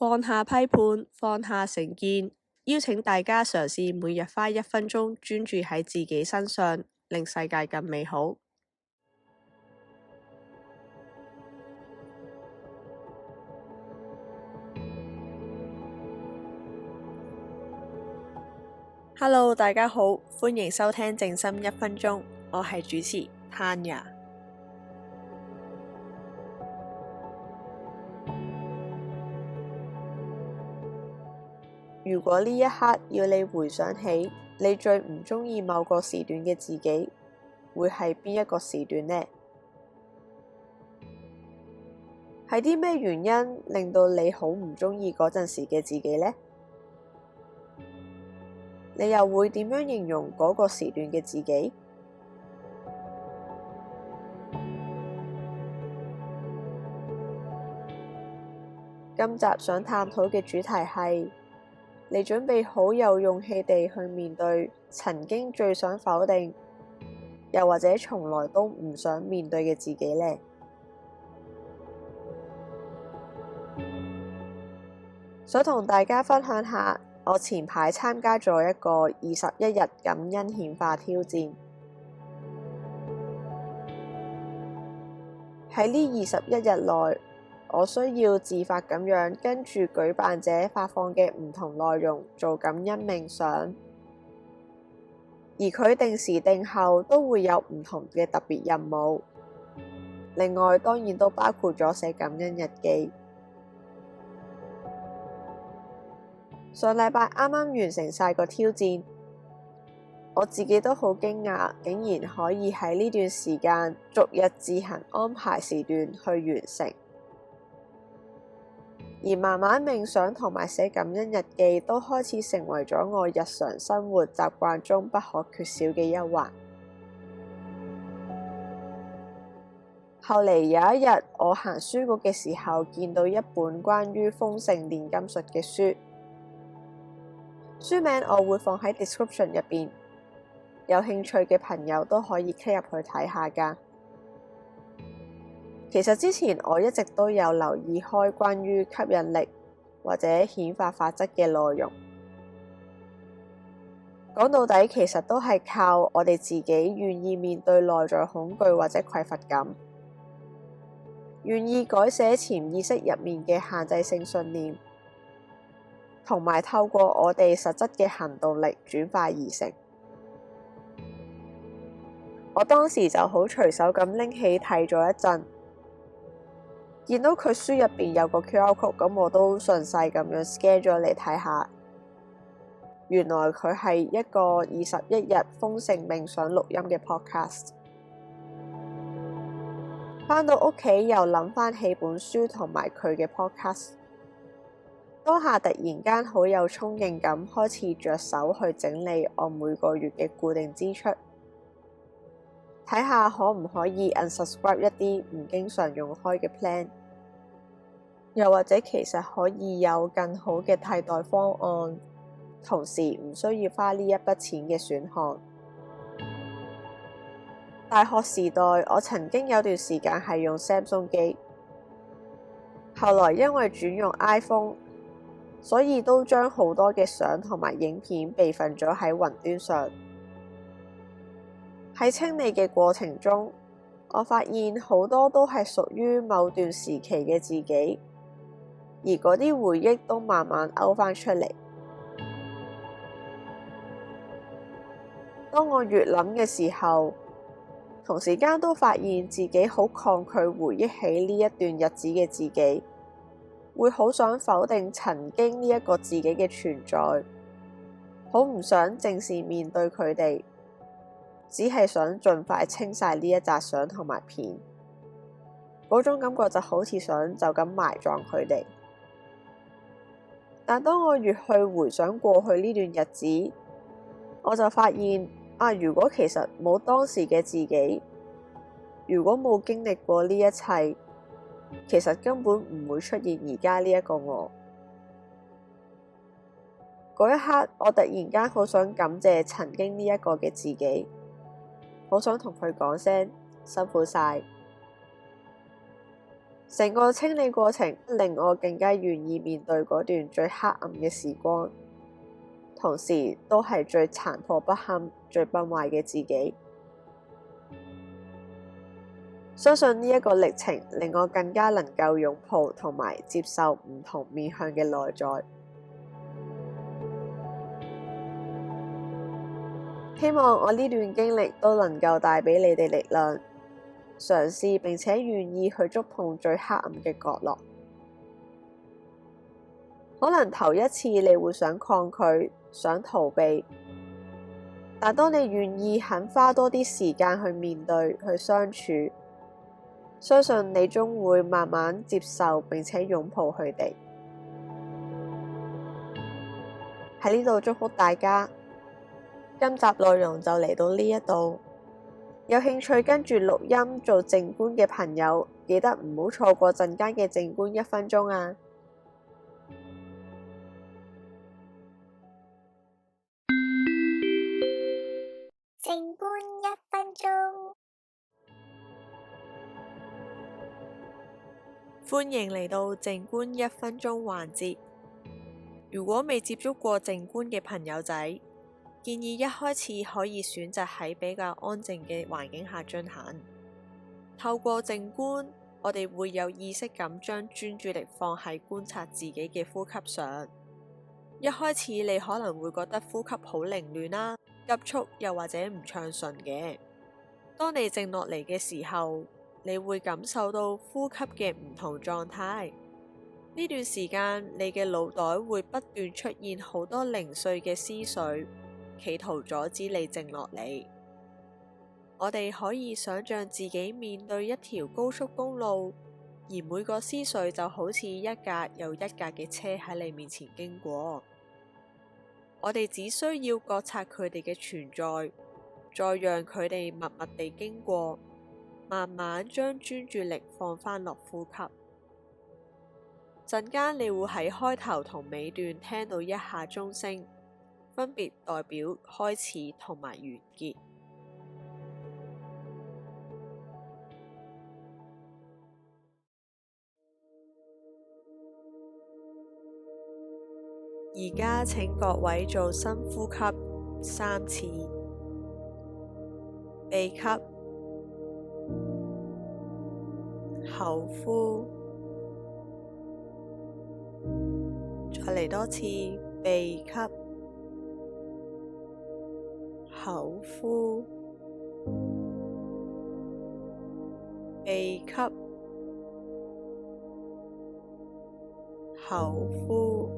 放下批判，放下成見，邀請大家嘗試每日花1分鐘專注喺自己身上，令世界更美好。Hello， 大家好，歡迎收聽靜心1分鐘，我係主持 Tanya。如果呢一刻要你回想起你最唔鍾意某個時段嘅自己，會係邊一個時段呢？係啲咩原因令到你好唔鍾意嗰陣時嘅自己呢？你又會點樣形容嗰個時段嘅自己？今集想探討嘅主題係：你準備好有勇氣地去面對曾經最想否定，又或者從來都唔想面對嘅自己呢？想同大家分享下，我前排參加咗一個21日感恩顯化挑戰。喺呢21日內，我需要自發咁樣跟住舉辦者發放嘅唔同內容做感恩冥想，而佢定時定候都會有唔同嘅特別任務。另外，當然都包括咗寫感恩日記。上禮拜啱啱完成晒個挑戰，我自己都好驚訝，竟然可以喺呢段時間逐日自行安排時段去完成。而慢慢冥想同埋寫感恩日記都開始成為咗我日常生活習慣中不可缺少嘅一環。後嚟有一日，我行書局嘅時候，見到一本關於豐盛煉金術嘅書，書名我會放喺 description 入邊，有興趣嘅朋友都可以 click 入去睇下㗎。其實之前我一直都有留意開關於吸引力或者顯化法則嘅內容，講到底其實都係靠我哋自己願意面對內在恐懼或者匱乏感，願意改寫潛意識入面嘅限制性信念，同埋透過我哋實質嘅行動力轉化而成。我當時就好隨手咁拎起睇咗一陣，見到佢書入邊有個 QR code，咁我都順勢咁樣 scan 咗嚟睇下。原來佢係一個21日豐盛冥想錄音嘅 podcast。返到屋企又諗返起本書同埋佢嘅 podcast，當下突然間好有衝勁咁開始着手去整理我每個月嘅固定支出，睇下可唔可以 unsubscribe 一啲唔經常用開嘅 plan， 又或者其實可以有更好嘅替代方案，同時唔需要花呢一筆錢嘅選項。大學時代我曾經有段時間係用 Samsung 機，後來因為轉用 iPhone， 所以都將好多嘅相同埋影片備份咗喺雲端上。喺清理嘅過程中，我發現好多都係屬於某段時期嘅自己，而嗰啲回憶都慢慢勾返出嚟。當我越諗嘅時候，同時間都發現自己好抗拒回憶起呢一段日子嘅自己，會好想否定曾經呢一個自己嘅存在，好唔想正視面對佢哋，只係想盡快清晒呢一紮相同埋片。嗰種感覺就好似想就咁埋葬佢哋。但當我越去回想過去呢段日子，我就發現如果其實冇當時嘅自己，如果冇經歷過呢一切，其實根本唔會出現而家呢一個我。嗰一刻，我突然間好想感謝曾經呢一個嘅自己，好想同佢講聲辛苦晒。成個清理過程令我更加願意面對嗰段最黑暗嘅時光，同時都係最殘破不堪、最崩壞嘅自己。相信呢一個歷程令我更加能夠擁抱同埋接受唔同面向嘅內在。希望我呢段經歷都能夠帶俾你哋力量，嘗試並且願意去觸碰最黑暗嘅角落。可能頭一次你會想抗拒、想逃避，但當你願意肯花多啲時間去面對、去相處，相信你終會慢慢接受並且擁抱佢哋。喺呢度祝福大家。今集內容就嚟到呢一度，有興趣跟住錄音做靜觀嘅朋友，記得唔好錯過陣間嘅靜觀1分鐘啊！靜觀1分鐘，歡迎嚟到靜觀1分鐘環節。如果未接觸過靜觀嘅朋友仔，建議一開始可以選擇喺比較安靜嘅環境下進行。透過靜觀，我哋會有意識咁將專注力放喺觀察自己嘅呼吸上。一開始你可能會覺得呼吸好凌亂啦、急促又或者唔暢順嘅。當你靜落嚟嘅時候，你會感受到呼吸嘅唔同狀態。呢段時間，你嘅腦袋會不斷出現好多零碎嘅思緒，企圖阻止你靜落嚟。我哋可以想象自己面對一條高速公路，而每個思緒就好似一架又一架嘅車喺你面前經過。我哋只需要覺察佢哋嘅存在，再讓佢哋默默地經過，慢慢將專注力放返落呼吸。陣間你會喺開頭同尾段聽到一下鐘聲，分別代表開始同埋完結。而家請各位做深呼吸3次，鼻吸，口呼，再嚟多次，鼻吸，口呼，鼻吸，口呼。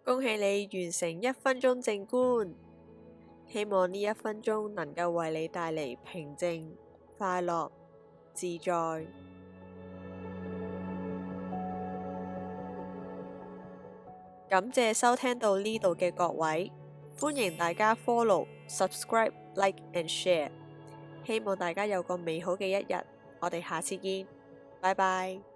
恭喜你完成1分鐘靜觀，希望呢1分鐘能夠為你帶嚟平靜、快樂、自在。感謝收聽到呢度嘅各位，歡迎大家 follow、subscribe、like and share。希望大家有個美好嘅一日，我哋下次見，拜拜。